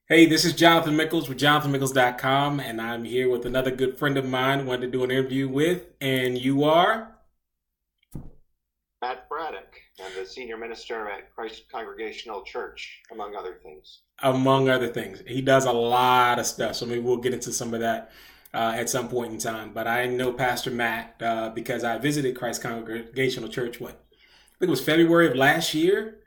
Hey, this is Jonathan Mickles with jonathanmickles.com, and I'm here with another good friend of mine, wanted to do an interview with, and you are, Matt Braddock. I'm the senior minister at Christ Congregational Church, among other things. among other things. He does a lot of stuff, so maybe we'll get into some of that at some point in time. But I know Pastor Matt because I visited Christ Congregational Church, I think it was February of last year.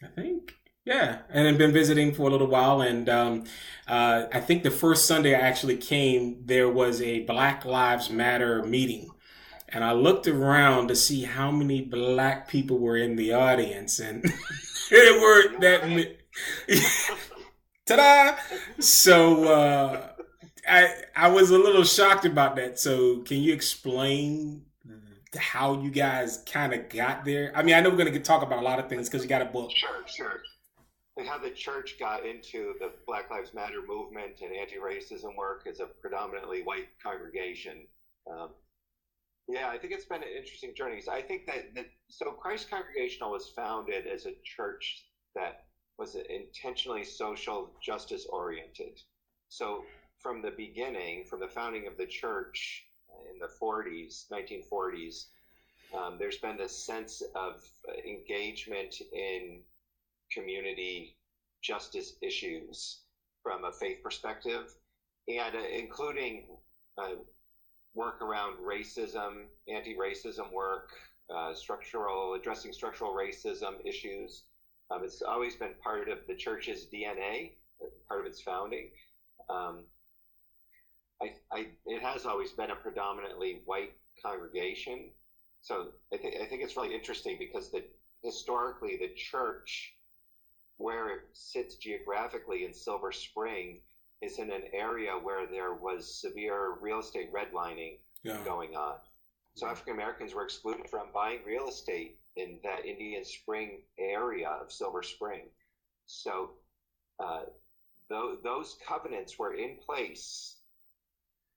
I think. Yeah, and I've been visiting for a little while, and I think the first Sunday I actually came, there was a Black Lives Matter meeting, and I looked around to see how many black people were in the audience, and there weren't You that were in. many. Ta-da! So I was a little shocked about that. So can you explain how you guys kind of got there? I mean, I know we're going to talk about a lot of things because you got a book. Sure, sure. And how the church got into the Black Lives Matter movement and anti-racism work as a predominantly white congregation. Um, yeah, I think it's been an interesting journey. So I think so Christ Congregational was founded as a church that was intentionally social justice oriented. So from the beginning, from the founding of the church in the 40s, 1940s, there's been this sense of engagement in community justice issues from a faith perspective, and including uh, work around racism, anti-racism work, addressing structural racism issues. It's always been part of the church's DNA, part of its founding. Um, it has always been a predominantly white congregation. So I think it's really interesting because historically the church, where it sits geographically in Silver Spring, is in an area where there was severe real estate redlining Yeah. going on. So African Americans were excluded from buying real estate in that Indian Spring area of Silver Spring. So uh, those covenants were in place.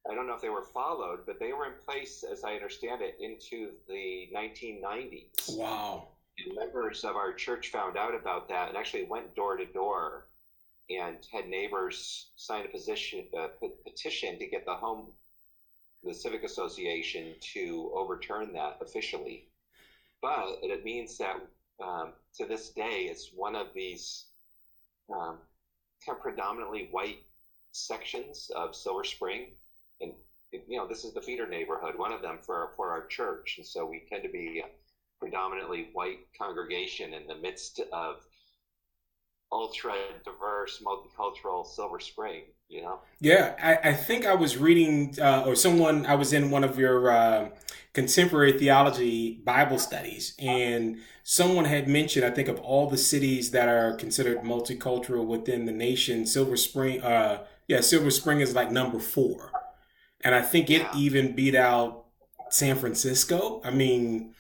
I don't know if they were followed, but they were in place, as I understand it, into the 1990s. Wow. And members of our church found out about that and actually went door to door and had neighbors sign a petition to get the civic association to overturn that officially. But it means that to this day, it's one of these um, kind of predominantly white sections of Silver Spring, and this is the feeder neighborhood, one of them for our church, and so we tend to be a predominantly white congregation in the midst of ultra diverse, multicultural Silver Spring. Yeah, I think I was reading, or someone, I was in one of your contemporary theology Bible studies, and someone had mentioned, I think, of all the cities that are considered multicultural within the nation, Silver Spring is like number four. And I think it Yeah, even beat out San Francisco. I mean,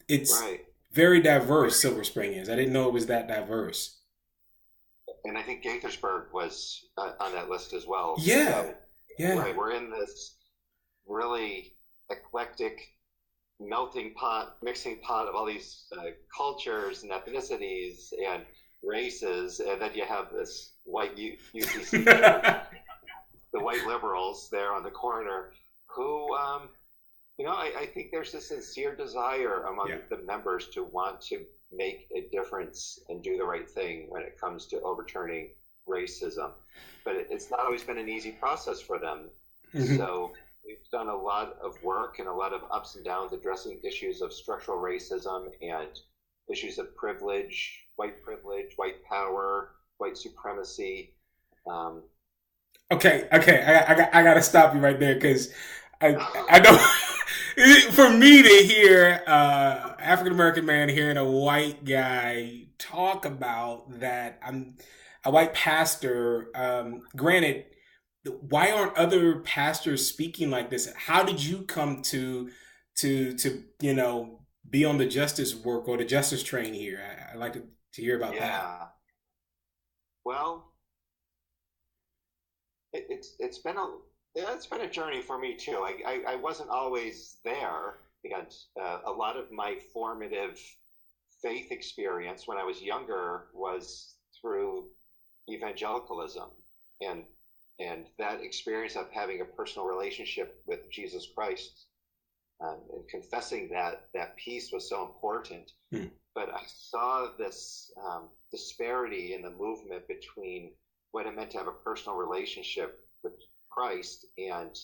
it's right. very diverse, Silver Spring is. I didn't know it was that diverse. And I think Gaithersburg was on that list as well. Yeah, So, yeah. right, we're in this really eclectic melting pot, mixing pot of all these cultures and ethnicities and races, and then you have this white UCC church, the white liberals there on the corner, who, I think there's a sincere desire Yeah. among the members to want to make a difference and do the right thing when it comes to overturning racism. But it's not always been an easy process for them. Hmm. So we've done a lot of work and a lot of ups and downs addressing issues of structural racism and issues of privilege, white power, white supremacy. Um, Okay. I got to stop you right there because I know for me to hear African American man hearing a white guy talk about that, I'm a white pastor. Granted, why aren't other pastors speaking like this? How did you come to be on the justice work or the justice train here? I'd like to hear about that. yeah. Well, it's been a yeah, it's been a journey for me too. I wasn't always there, because a lot of my formative faith experience when I was younger was through evangelicalism, and that experience of having a personal relationship with Jesus Christ, and confessing that peace was so important. But I saw this disparity in the movement between what it meant to have a personal relationship with Christ and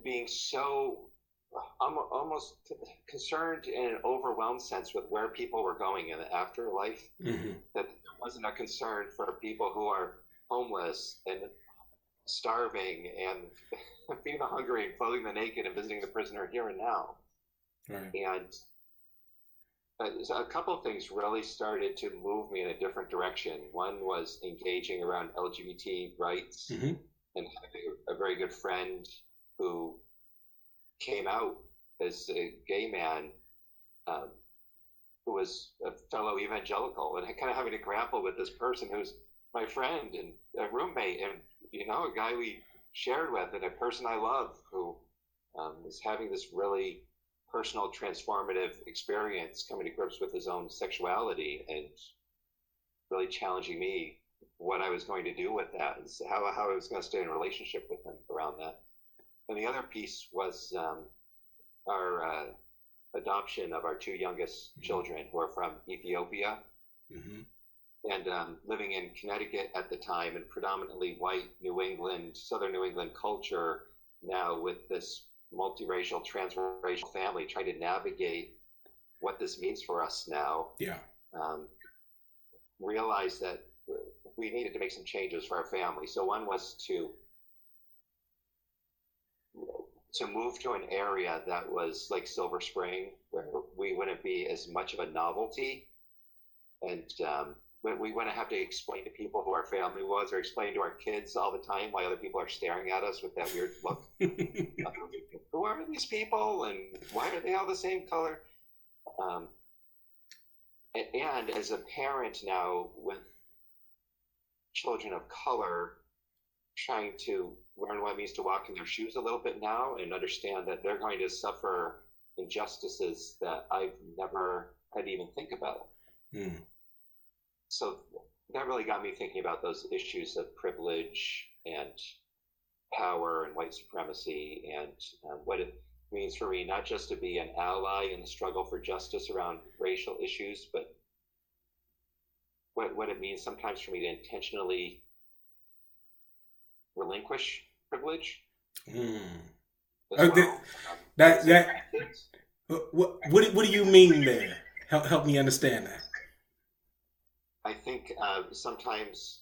being so almost concerned in an overwhelmed sense with where people were going in the afterlife, that there wasn't a concern for people who are homeless and starving and feeding the hungry and clothing the naked and visiting the prisoner here and now. Right. And a couple of things really started to move me in a different direction. One was engaging around LGBT rights, and having a very good friend who came out as a gay man, who was a fellow evangelical, and kind of having to grapple with this person who's my friend and a roommate, and a guy we shared with, and a person I love, who is having this really personal, transformative experience, coming to grips with his own sexuality, and really challenging me what I was going to do with that, and how I was going to stay in a relationship with him around that. And the other piece was our adoption of our two youngest children, who are from Ethiopia, and living in Connecticut at the time, in predominantly white Southern New England culture, now with this multiracial, transracial family, trying to navigate what this means for us now. Realize that we needed to make some changes for our family. So one was to move to an area that was like Silver Spring, where we wouldn't be as much of a novelty, and we wouldn't have to explain to people who our family was, or explain to our kids all the time why other people are staring at us with that weird look. Who are these people, and why are they all the same color? And as a parent now with children of color, trying to learn what it means to walk in their shoes a little bit now, and understand that they're going to suffer injustices that I've never had to even think about. So that really got me thinking about those issues of privilege and power and white supremacy, and what it means for me not just to be an ally in the struggle for justice around racial issues, but what it means sometimes for me to intentionally relinquish privilege. What do you mean there? Help me understand that. I think sometimes,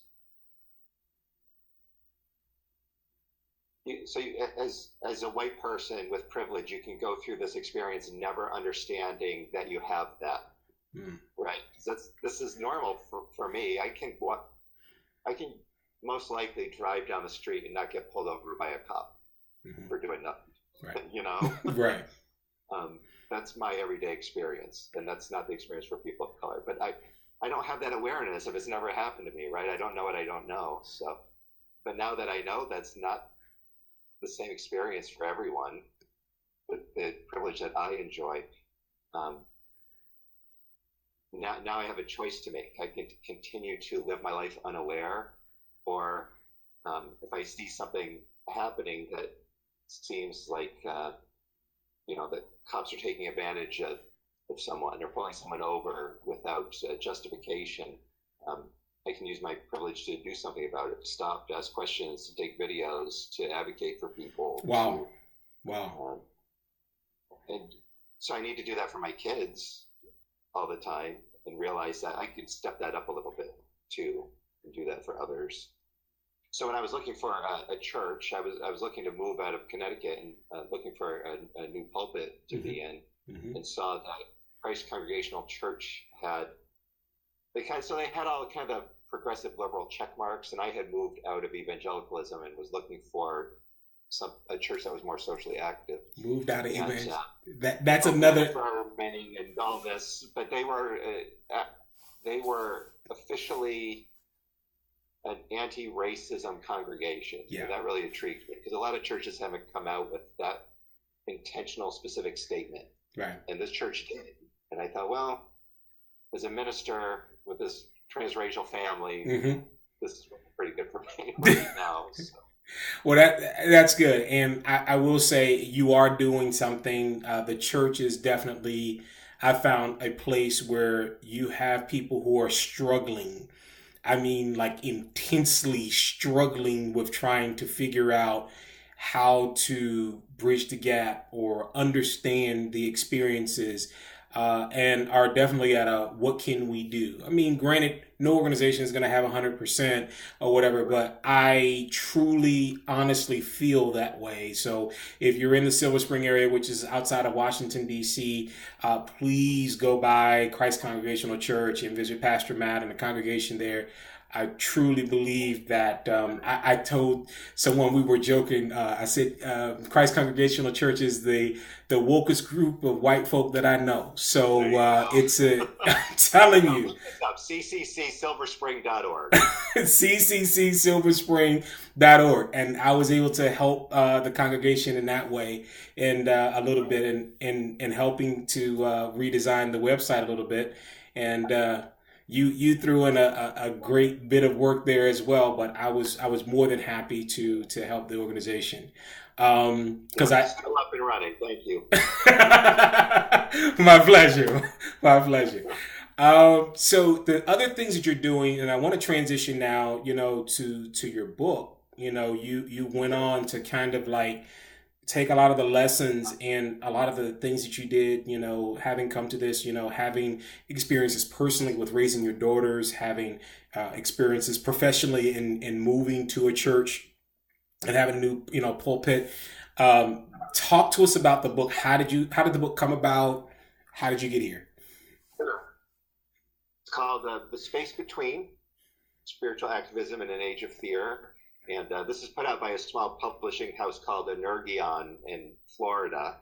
as a white person with privilege, you can go through this experience never understanding that you have that, right? This is normal for me. I can most likely drive down the street and not get pulled over by a cop for doing nothing, right? Right. That's my everyday experience, and that's not the experience for people of color. But I don't have that awareness if it's never happened to me, right? I don't know what I don't know. So, but now that I know that's not the same experience for everyone, the privilege that I enjoy, now I have a choice to make. I can continue to live my life unaware, or if I see something happening that seems like that cops are taking advantage of someone, or pulling someone over without justification, I can use my privilege to do something about it, to stop, to ask questions, to take videos, to advocate for people. Wow. And so I need to do that for my kids all the time, and realize that I could step that up a little bit too, and do that for others. So when I was looking for a church, I was looking to move out of Connecticut, and looking for a new pulpit to be in, and saw that Christ Congregational Church they had all kind of the progressive liberal check marks, and I had moved out of evangelicalism and was looking for a church that was more socially active. Moved out of evangelicalism. That's another affirming and all this, but they were officially an anti-racism congregation. Yeah. And that really intrigued me, because a lot of churches haven't come out with that intentional, specific statement. Right. And this church did. And I thought, well, as a minister with this transracial family. Mm-hmm. This is pretty good for me right now. So. Well, that's good, and I will say you are doing something. The church is definitely. I found a place where you have people who are struggling. I mean, like intensely struggling with trying to figure out how to bridge the gap or understand the experiences, and are definitely at a what can we do? I mean, granted, no organization is going to have 100% or whatever, but I truly, honestly feel that way. So if you're in the Silver Spring area, which is outside of Washington, D.C., please go by Christ Congregational Church and visit Pastor Matt and the congregation there. I truly believe that I told someone, we were joking. I said Christ Congregational Church is the wokest group of white folk that I know. So it's a, I'm telling you. Look this up, cccsilverspring.org. cccsilverspring.org. And I was able to help the congregation in that way, and a little bit in helping to redesign the website a little bit. And you threw in a great bit of work there as well, but I was more than happy to help the organization, because I'm still up and running. Thank you. My pleasure, my pleasure. So the other things that you're doing, and I want to transition now, to your book. You went on to kind of like take a lot of the lessons and a lot of the things that you did, having come to this, having experiences personally with raising your daughters, having experiences professionally in moving to a church and having a new, pulpit. Talk to us about the book. How did the book come about? How did you get here? It's called The Space Between: Spiritual Activism in an Age of Fear. And this is put out by a small publishing house called Energion in Florida,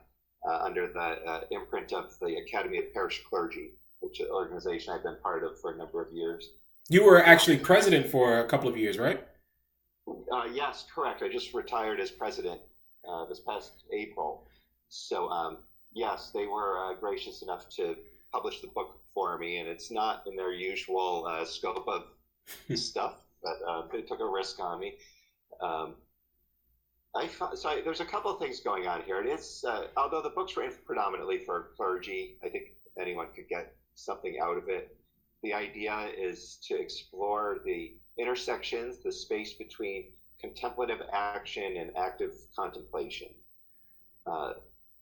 under the imprint of the Academy of Parish Clergy, which is an organization I've been part of for a number of years. You were actually president for a couple of years, right? Yes, correct. I just retired as president this past April. So, yes, they were gracious enough to publish the book for me, and it's not in their usual scope of stuff, but they took a risk on me. There's a couple of things going on here. It is, although the book's written predominantly for clergy, I think anyone could get something out of it. The idea is to explore the intersections, the space between contemplative action and active contemplation.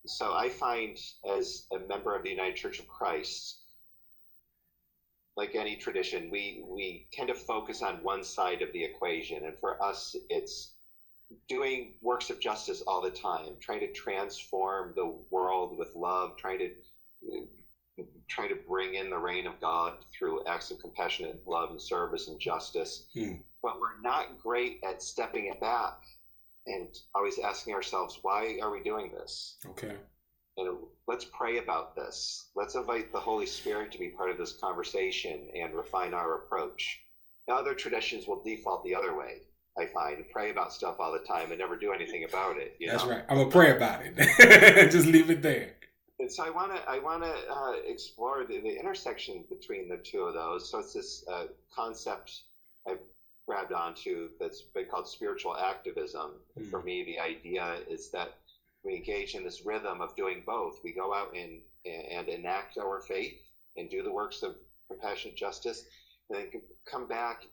So I find, as a member of the United Church of Christ, like any tradition, we tend to focus on one side of the equation. And for us, it's doing works of justice all the time, trying to transform the world with love, trying to bring in the reign of God through acts of compassionate love and service and justice. But we're not great at stepping it back and always asking ourselves, why are we doing this? Okay. And let's pray about this. Let's invite the Holy Spirit to be part of this conversation and refine our approach. Now, other traditions will default the other way, I find, pray about stuff all the time and never do anything about it. That's right. I'm gonna pray about it. Just leave it there. And so I want to explore the intersection between the two of those. So it's this concept I grabbed onto that's been called spiritual activism. And for me, the idea is that we engage in this rhythm of doing both. We go out and enact our faith and do the works of compassionate justice, and then come back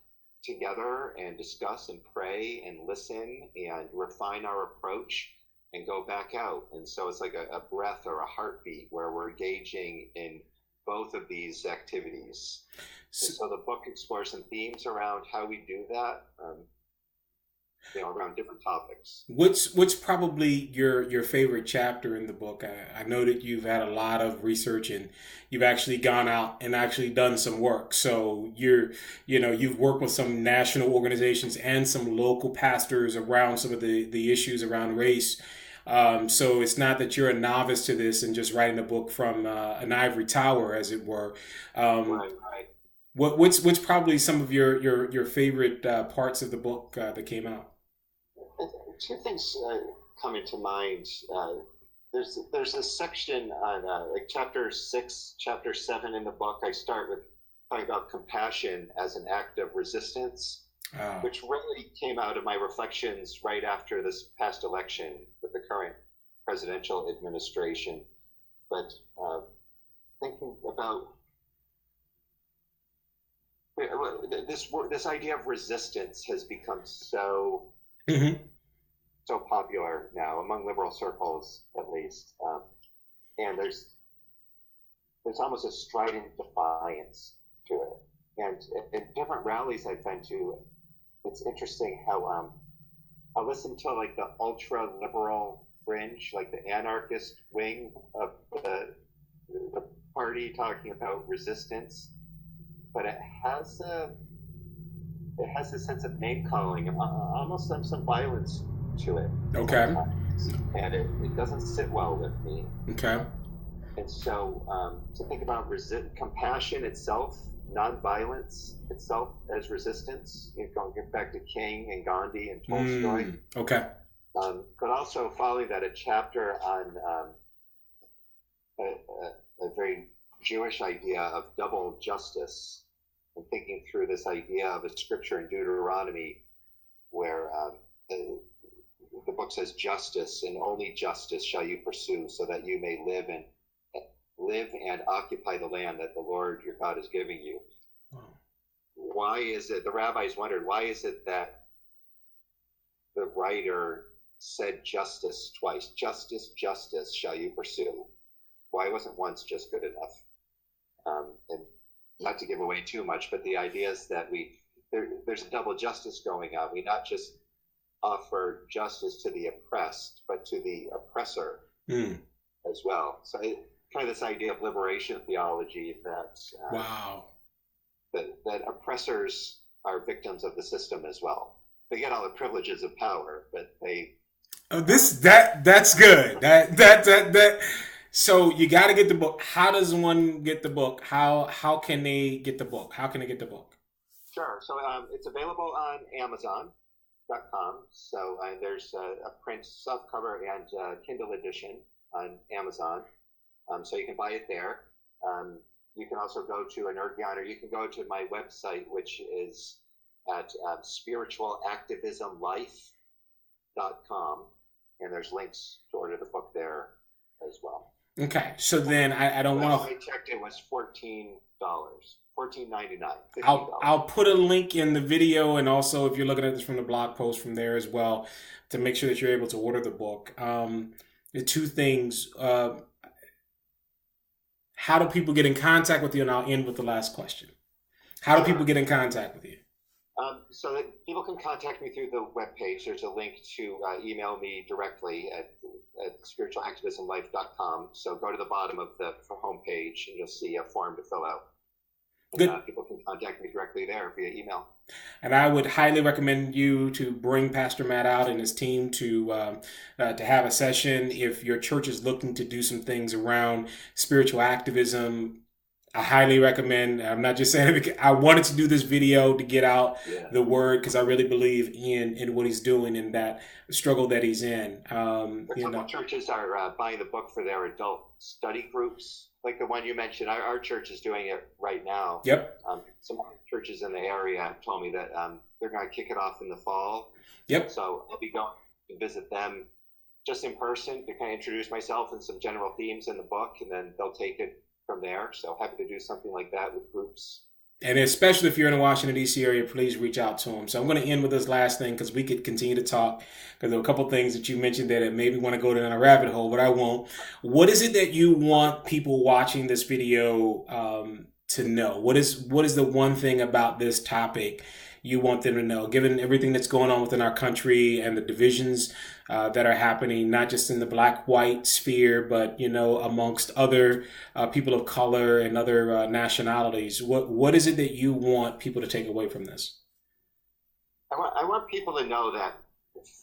together and discuss and pray and listen and refine our approach and go back out. And so it's like a breath or a heartbeat where we're engaging in both of these activities. So the book explores some themes around how we do that, around different topics. What's probably your favorite chapter in the book? I know that you've had a lot of research and you've actually gone out and actually done some work. So you've worked with some national organizations and some local pastors around some of the issues around race. So it's not that you're a novice to this and just writing a book from an ivory tower, as it were. Right. What's probably some of your favorite parts of the book that came out? Two things come into mind. There's a section on like chapter 6, chapter 7 in the book. I start with talking about compassion as an act of resistance, which really came out of my reflections right after this past election with the current presidential administration. But thinking about this idea of resistance has become so so popular now among liberal circles, at least, and there's almost a strident defiance to it. And in different rallies I've been to, it's interesting how I listen to like the ultra liberal fringe, like the anarchist wing of the party talking about resistance, but it has a sense of name calling and almost some violence to it. Okay. And it doesn't sit well with me. Okay. And so to think about compassion itself, nonviolence itself as resistance, going back to King and Gandhi and Tolstoy. Okay. But also following that, a chapter on a very Jewish idea of double justice, and thinking through this idea of a scripture in Deuteronomy where the book says justice and only justice shall you pursue, so that you may live and occupy the land that the Lord your God is giving you. Wow. Why is it, the rabbis wondered, why is it that the writer said justice twice? Justice, justice shall you pursue. Why wasn't once just good enough? And not to give away too much, but the idea is that there's a double justice going on. We not just offer justice to the oppressed, but to the oppressor as well. So kind of this idea of liberation theology that that oppressors are victims of the system as well. They get all the privileges of power, but they. Oh, that's good. That. So you got to get the book. How does one get the book? How can they get the book? How can they get the book? Sure. So it's available on Amazon.com. So there's a print softcover and Kindle edition on Amazon. So you can buy it there. You can also go to a Nerdgion, or you can go to my website, which is at spiritualactivismlife.com, and there's links to order the book there as well. Okay, so then I don't want to. I checked; it was $14.99. I'll put a link in the video, and also if you're looking at this from the blog post from there as well, to make sure that you're able to order the book. The two things. How do people get in contact with you? And I'll end with the last question. How do people get in contact with you? So that people can contact me through the webpage. There's a link to email me directly at spiritualactivismlife.com. So go to the bottom of the homepage and you'll see a form to fill out. And, people can contact me directly there via email. And I would highly recommend you to bring Pastor Matt out and his team to have a session. If your church is looking to do some things around spiritual activism, I highly recommend. I'm not just saying it because I wanted to do this video to get out the word, because I really believe in what he's doing and that struggle that he's in. Some churches are buying the book for their adult study groups. Like the one you mentioned, our church is doing it right now. Yep. Some other churches in the area have told me that they're going to kick it off in the fall. Yep. So I'll be going to visit them just in person to kind of introduce myself and some general themes in the book, and then they'll take it from there. So happy to do something like that with groups. And especially if you're in the Washington, D.C. area, please reach out to him. So I'm going to end with this last thing, because we could continue to talk, because there were a couple of things that you mentioned that maybe want to go down a rabbit hole, but I won't. What is it that you want people watching this video to know? What is the one thing about this topic you want them to know, given everything that's going on within our country and the divisions that are happening, not just in the black-white sphere, but, amongst other people of color and other nationalities? What is it that you want people to take away from this? I want people to know that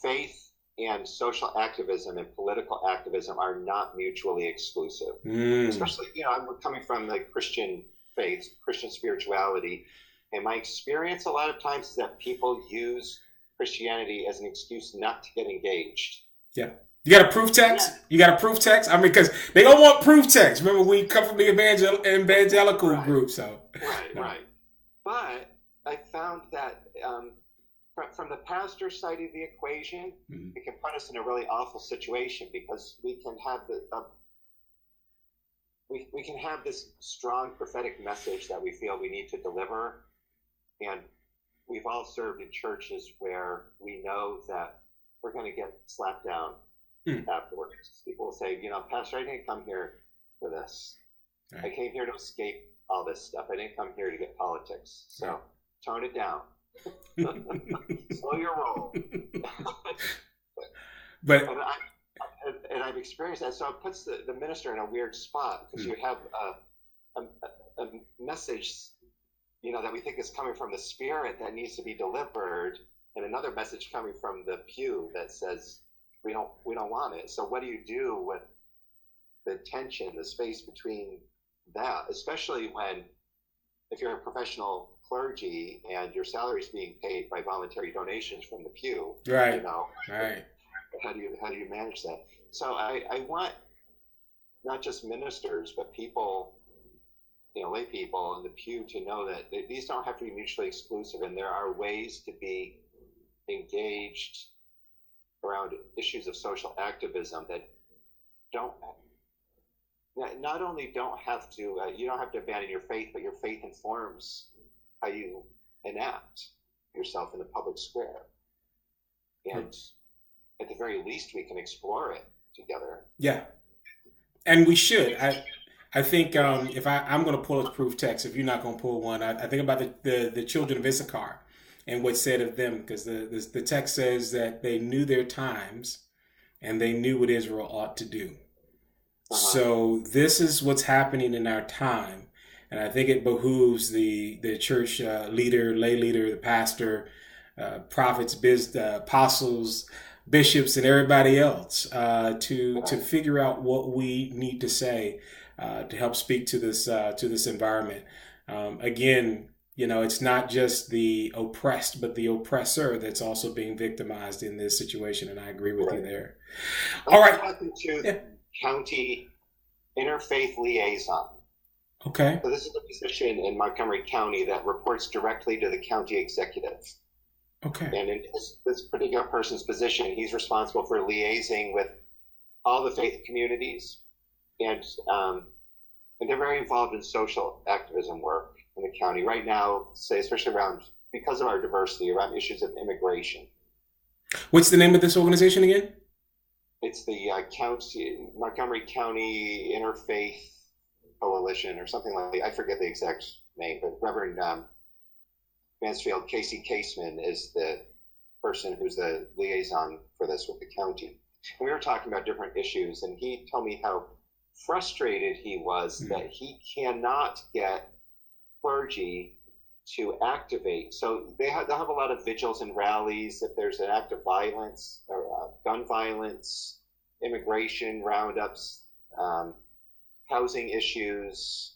faith and social activism and political activism are not mutually exclusive. Especially, I'm coming from the Christian faith, Christian spirituality. And my experience a lot of times is that people use Christianity as an excuse not to get engaged. Yeah. You got a proof text? Yeah. You got a proof text? I mean, because they don't want proof text. Remember, we come from the evangelical group, so. Right. But I found that from the pastor side of the equation, it can put us in a really awful situation, because we can have we can have this strong prophetic message that we feel we need to deliver, and we've all served in churches where we know that we're going to get slapped down afterwards. People will say, Pastor, I didn't come here for this. Right. I came here to escape all this stuff. I didn't come here to get politics. So tone it down. Slow your roll. But and I've experienced that. So it puts the minister in a weird spot, because you have a message, that we think is coming from the Spirit that needs to be delivered, and another message coming from the pew that says we don't want it. So what do you do with the tension, the space between that, especially if you're a professional clergy and your salary is being paid by voluntary donations from the pew, right? Right. How do you manage that? So I want not just ministers, but people, lay people in the pew, to know that these don't have to be mutually exclusive, and there are ways to be engaged around issues of social activism that not only don't have to, you don't have to abandon your faith, but your faith informs how you enact yourself in the public square. And at the very least, we can explore it together. Yeah, and we should. I think if I'm going to pull a proof text, if you're not going to pull one, I think about the children of Issachar and what's said of them, because the text says that they knew their times and they knew what Israel ought to do. So this is what's happening in our time. And I think it behooves the church leader, lay leader, the pastor, prophets, apostles, bishops, and everybody else to figure out what we need to say to help speak to this environment. Again, it's not just the oppressed, but the oppressor that's also being victimized in this situation. And I agree with you there. All right. Talking to county interfaith liaison. Okay. So this is a position in Montgomery County that reports directly to the county executive. Okay. And in this particular person's position, he's responsible for liaising with all the faith communities, and they're very involved in social activism work in the county right now, say especially because of our diversity, around issues of immigration. What's the name of this organization again? It's the Montgomery County Interfaith Coalition, or something like that. I forget the exact name, but Reverend Mansfield Casey Caseman is the person who's the liaison for this with the county. And we were talking about different issues, and he told me how frustrated he was that he cannot get clergy to activate. So they'll have a lot of vigils and rallies if there's an act of violence, or gun violence, immigration roundups, housing issues,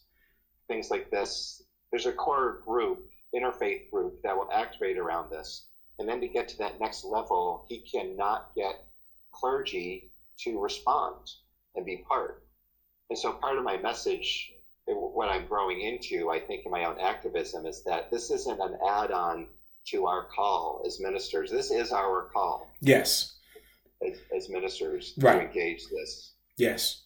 things like this. There's a core group, interfaith group, that will activate around this. And then to get to that next level, he cannot get clergy to respond and be part. And so part of my message, what I'm growing into, I think, in my own activism, is that this isn't an add-on to our call as ministers. This is our call. Yes. As ministers, right, to engage this. Yes.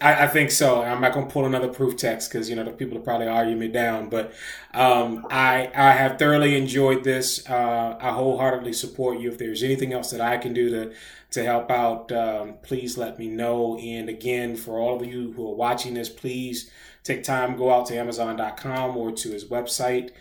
I think so. I'm not going to pull another proof text because, the people will probably argue me down. But I have thoroughly enjoyed this. I wholeheartedly support you. If there's anything else that I can do to help out, please let me know. And again, for all of you who are watching this, please take time, go out to Amazon.com or to his website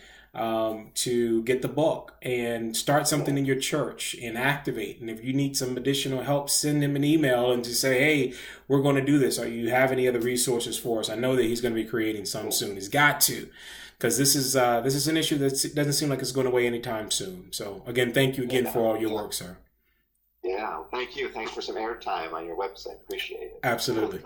to get the book and start something in your church and activate. And if you need some additional help, send him an email and just say, hey, we're going to do this. Or you have any other resources for us? I know that he's going to be creating some soon. He's got to, because this is an issue that doesn't seem like it's going away anytime soon. So again, thank you again for all your work, sir. Yeah, thank you. Thanks for some airtime on your website. Appreciate it. Absolutely.